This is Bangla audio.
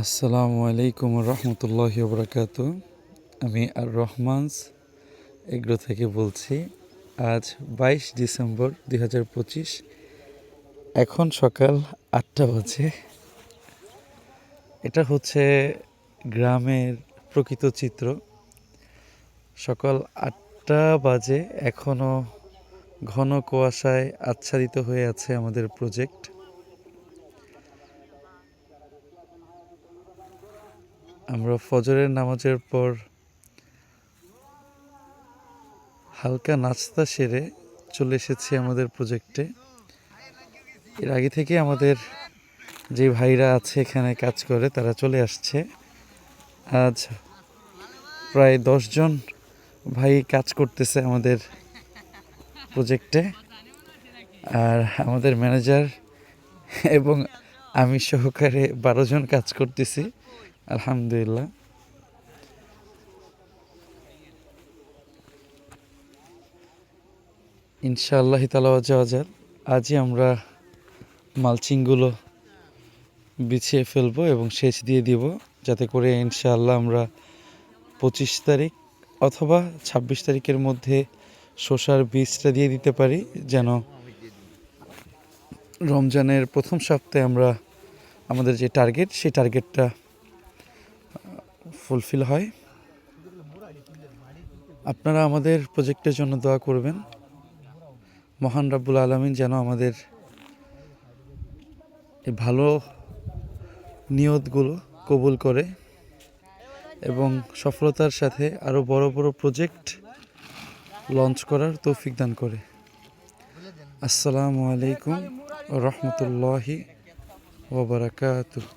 আসসালামু আলাইকুম রহমতুল্লাহি বরকাত। আমি আর রহমানস এগ্রো থেকে বলছি। আজ 22 ডিসেম্বর 2025, এখন সকাল 8টা বাজে। এটা হচ্ছে গ্রামের প্রকৃত চিত্র। সকাল 8টা বাজে, এখনও ঘন কুয়াশায় আচ্ছাদিত হয়ে আছে আমাদের প্রজেক্ট। আমরা ফজরের নামাজের পর হালকা নাস্তা সেরে চলে এসেছি আমাদের প্রজেক্টে। এর আগে থেকে আমাদের যে ভাইরা আছে এখানে কাজ করে তারা চলে আসছে। আজ প্রায় 10 জন ভাই কাজ করতেছে আমাদের প্রজেক্টে, আর আমাদের ম্যানেজার এবং আমি সহকারে 12 জন কাজ করতেছি। আলহামদুলিল্লাহ। ইনশাআল্লাহ তাআলা ওয়াজাল আজই আমরা মালচিংগুলো বিছিয়ে ফেলবো এবং সেচ দিয়ে দিব, যাতে করে ইনশাআল্লাহ আমরা 25 তারিখ অথবা 26 তারিখের মধ্যে শসার বীজটা দিয়ে দিতে পারি, যেন রমজানের প্রথম সপ্তাহে আমরা আমাদের যে টার্গেট সেই টার্গেটটা ফুলফিল হয়। আপনারা আমাদের প্রজেক্টের জন্য দোয়া করবেন। মহান রাব্বুল আলামিন যেন আমাদের এই ভালো নিয়তগুলো কবুল করে এবং সফলতার সাথে আরও বড় বড় প্রজেক্ট লঞ্চ করার তৌফিক দান করে। আসসালামু আলাইকুম ওয়া রাহমাতুল্লাহি ওয়া বারাকাতুহু।